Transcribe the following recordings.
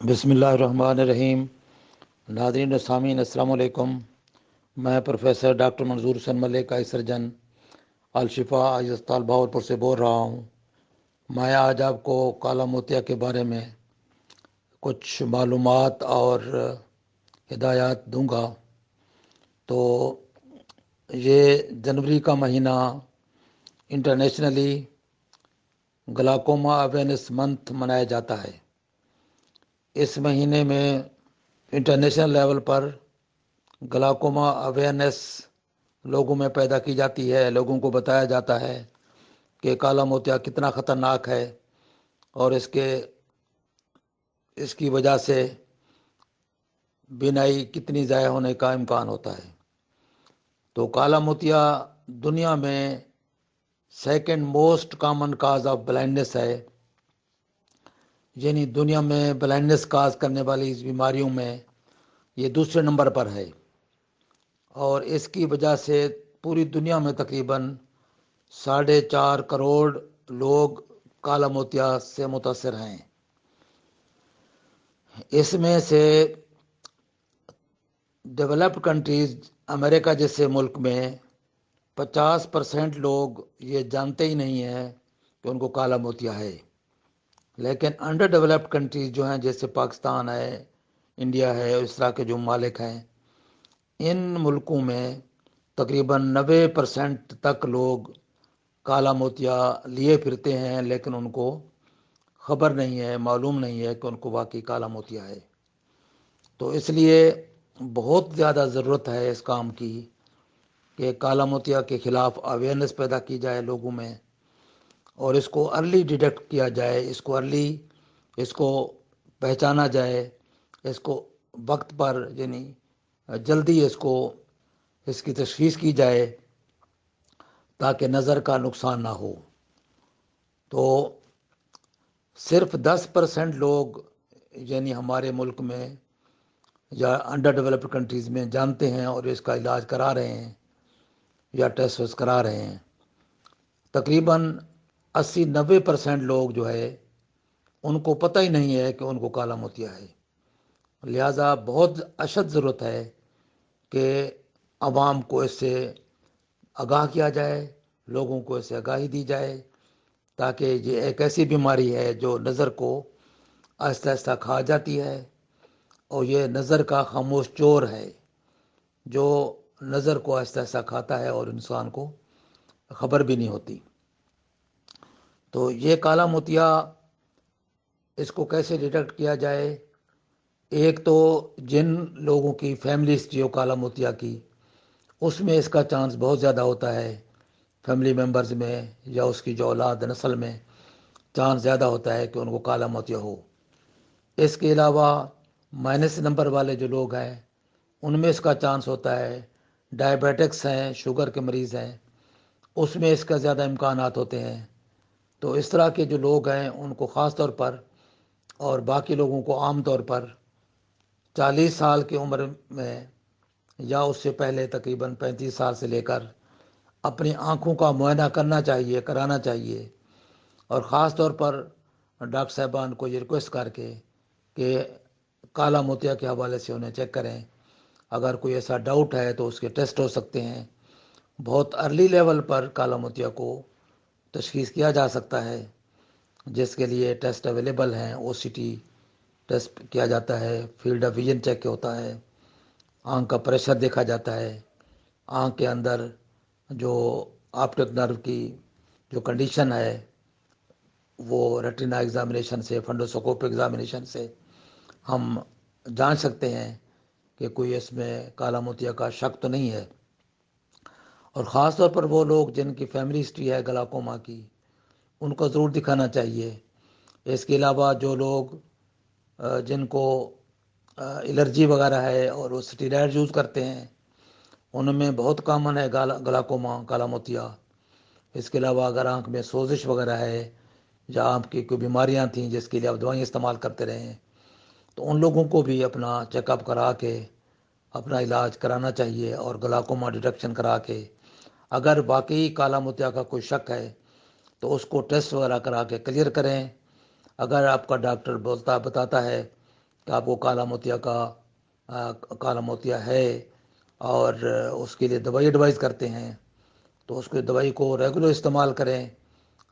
بسم اللہ الرحمن الرحیم۔ ناظرین و سامعین السلام علیکم۔ میں پروفیسر ڈاکٹر منظور حسین ملک آئی سرجن الشفا آئی اسپتال بہاولپور سے بول رہا ہوں۔ میں آج آپ کو کالا موتیا کے بارے میں کچھ معلومات اور ہدایات دوں گا۔ تو یہ جنوری کا مہینہ انٹرنیشنلی گلاکوما اویئرنیس منتھ منایا جاتا ہے۔ اس مہینے میں انٹرنیشنل لیول پر گلاکوما اویئرنیس لوگوں میں پیدا کی جاتی ہے۔ لوگوں کو بتایا جاتا ہے کہ کالا موتیا کتنا خطرناک ہے اور اس کی وجہ سے بینائی کتنی ضائع ہونے کا امکان ہوتا ہے۔ تو کالا موتیا دنیا میں second most common cause of blindness ہے، یعنی دنیا میں بلائنڈنس کاز کرنے والی اس بیماریوں میں یہ دوسرے نمبر پر ہے، اور اس کی وجہ سے پوری دنیا میں تقریباً 4.5 کروڑ لوگ کالا موتیا سے متاثر ہیں۔ اس میں سے ڈیولپڈ کنٹریز امریکہ جیسے ملک میں 50% لوگ یہ جانتے ہی نہیں ہیں کہ ان کو کالا موتیا ہے، لیکن انڈر ڈیولپڈ کنٹریز جو ہیں جیسے پاکستان ہے، انڈیا ہے، اس طرح کے جو ممالک ہیں، ان ملکوں میں تقریباً 90% تک لوگ کالا موتیا لیے پھرتے ہیں، لیکن ان کو خبر نہیں ہے، معلوم نہیں ہے کہ ان کو واقعی کالا موتیا ہے۔ تو اس لیے بہت زیادہ ضرورت ہے اس کام کی کہ کالا موتیا کے خلاف اویئرنیس پیدا کی جائے لوگوں میں، اور اس کو ارلی ڈیٹیکٹ کیا جائے، اس کو پہچانا جائے، اس کو وقت پر یعنی جلدی اس کی تشخیص کی جائے تاکہ نظر کا نقصان نہ ہو۔ تو صرف 10% لوگ یعنی ہمارے ملک میں یا انڈر ڈیولپڈ کنٹریز میں جانتے ہیں اور اس کا علاج کرا رہے ہیں یا ٹیسٹ کرا رہے ہیں۔ تقریباً 80-90% لوگ جو ہے ان کو پتہ ہی نہیں ہے کہ ان کو کالا موتیا ہے۔ لہٰذا بہت اشد ضرورت ہے کہ عوام کو اس سے آگاہ کیا جائے، لوگوں کو اس سے آگاہی دی جائے، تاکہ یہ ایک ایسی بیماری ہے جو نظر کو آہستہ آہستہ کھا جاتی ہے، اور یہ نظر کا خاموش چور ہے جو نظر کو آہستہ آہستہ کھاتا ہے اور انسان کو خبر بھی نہیں ہوتی۔ تو یہ کالا موتیا اس کو کیسے ڈیٹیکٹ کیا جائے؟ ایک تو جن لوگوں کی فیملی ہسٹری ہو کالا موتیا کی، اس میں اس کا چانس بہت زیادہ ہوتا ہے، فیملی ممبرز میں یا اس کی جو اولاد نسل میں چانس زیادہ ہوتا ہے کہ ان کو کالا موتیا ہو۔ اس کے علاوہ مائنس نمبر والے جو لوگ ہیں ان میں اس کا چانس ہوتا ہے، ڈائبیٹکس ہیں، شوگر کے مریض ہیں، اس میں اس کا زیادہ امکانات ہوتے ہیں۔ تو اس طرح کے جو لوگ ہیں ان کو خاص طور پر، اور باقی لوگوں کو عام طور پر 40 سال کی عمر میں یا اس سے پہلے تقریباً 35 سال سے لے کر اپنی آنکھوں کا معائنہ کرانا چاہیے، اور خاص طور پر ڈاکٹر صاحبان کو یہ ریکویسٹ کر کے کہ کالا موتیا کے حوالے سے انہیں چیک کریں۔ اگر کوئی ایسا ڈاؤٹ ہے تو اس کے ٹیسٹ ہو سکتے ہیں۔ بہت ارلی لیول پر کالا موتیا کو تشخیص کیا جا سکتا ہے، جس کے لیے ٹیسٹ اویلیبل ہیں۔ او سی ٹی ٹیسٹ کیا جاتا ہے، فیلڈ آف ویژن چیک ہوتا ہے، آنکھ کا پریشر دیکھا جاتا ہے، آنکھ کے اندر جو آپٹک نرو کی جو کنڈیشن ہے وہ ریٹینا ایگزامینیشن سے، فنڈوسکوپ ایگزامینیشن سے ہم جان سکتے ہیں کہ کوئی اس میں کالا موتیا کا شک تو نہیں ہے۔ اور خاص طور پر وہ لوگ جن کی فیملی ہسٹری ہے گلاکوما کی، ان کو ضرور دکھانا چاہیے۔ اس کے علاوہ جو لوگ جن کو الرجی وغیرہ ہے اور وہ سٹیرائڈ یوز کرتے ہیں، ان میں بہت کامن ہے گلاکوما، کالا موتیا۔ اس کے علاوہ اگر آنکھ میں سوزش وغیرہ ہے یا آنکھ کی کوئی بیماریاں تھیں جس کے لیے آپ دوائیں استعمال کرتے رہے ہیں، تو ان لوگوں کو بھی اپنا چیک اپ کرا کے اپنا علاج کرانا چاہیے، اور گلاکوما ڈیٹیکشن کرا کے اگر واقعی کالا موتیا کا کوئی شک ہے تو اس کو ٹیسٹ وغیرہ کرا کے کلیئر کریں۔ اگر آپ کا ڈاکٹر بتاتا ہے کہ آپ کو کالا موتیا ہے اور اس کے لیے دوائی ایڈوائز کرتے ہیں، تو اس کی دوائی کو ریگولر استعمال کریں،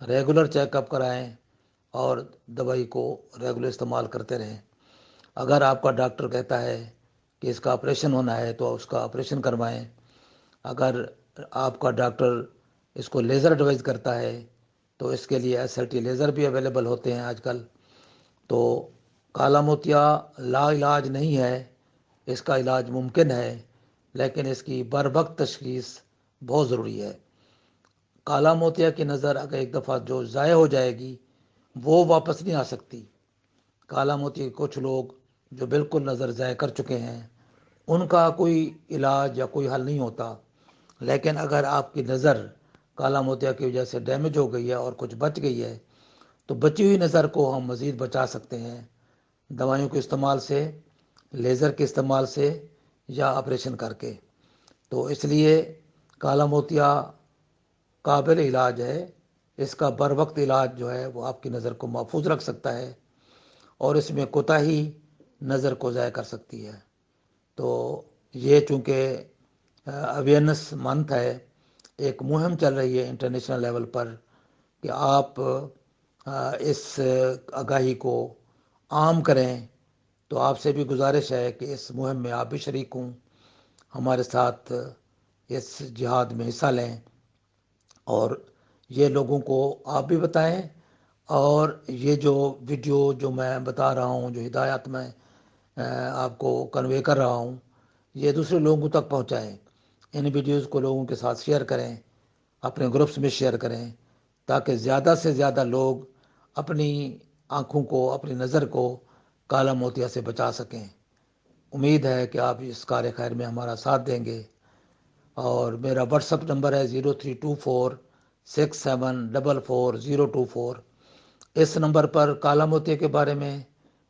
ریگولر چیک اپ کرائیں اور دوائی کو ریگولر استعمال کرتے رہیں۔ اگر آپ کا ڈاکٹر کہتا ہے کہ اس کا آپریشن ہونا ہے تو اس کا آپریشن کروائیں۔ اگر آپ کا ڈاکٹر اس کو لیزر ایڈوائز کرتا ہے تو اس کے لیے SLT لیزر بھی اویلیبل ہوتے ہیں آج کل۔ تو کالا موتیا لا علاج نہیں ہے، اس کا علاج ممکن ہے، لیکن اس کی بر وقت تشخیص بہت ضروری ہے۔ کالا موتیا کی نظر اگر ایک دفعہ جو ضائع ہو جائے گی وہ واپس نہیں آ سکتی۔ کالا موتیا کے کچھ لوگ جو بالکل نظر ضائع کر چکے ہیں ان کا کوئی علاج یا کوئی حل نہیں ہوتا، لیکن اگر آپ کی نظر کالا موتیا کی وجہ سے ڈیمیج ہو گئی ہے اور کچھ بچ گئی ہے تو بچی ہوئی نظر کو ہم مزید بچا سکتے ہیں دوائیوں کے استعمال سے، لیزر کے استعمال سے یا آپریشن کر کے۔ تو اس لیے کالا موتیا قابل علاج ہے، اس کا بر وقت علاج جو ہے وہ آپ کی نظر کو محفوظ رکھ سکتا ہے اور اس میں کوتاہی نظر کو ضائع کر سکتی ہے۔ تو یہ چونکہ اویئرنیس منتھ ہے، ایک مہم چل رہی ہے انٹرنیشنل لیول پر کہ آپ اس آگاہی کو عام کریں، تو آپ سے بھی گزارش ہے کہ اس مہم میں آپ بھی شریک ہوں، ہمارے ساتھ اس جہاد میں حصہ لیں اور یہ لوگوں کو آپ بھی بتائیں، اور یہ جو ویڈیو جو میں بتا رہا ہوں، جو ہدایات میں آپ کو کنوے کر رہا ہوں، یہ دوسرے لوگوں تک پہنچائیں۔ ان ویڈیوز کو لوگوں کے ساتھ شیئر کریں، اپنے گروپس میں شیئر کریں، تاکہ زیادہ سے زیادہ لوگ اپنی آنکھوں کو، اپنی نظر کو کالا موتیا سے بچا سکیں۔ امید ہے کہ آپ اس کار خیر میں ہمارا ساتھ دیں گے، اور میرا واٹس اپ نمبر ہے 032467444024۔ اس نمبر پر کالا موتیا کے بارے میں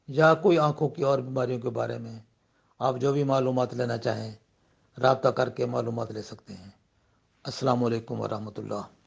یا کوئی آنکھوں کی اور بیماریوں کے بارے میں آپ جو بھی معلومات لینا چاہیں رابطہ کر کے معلومات لے سکتے ہیں۔ السلام علیکم ورحمۃ اللہ۔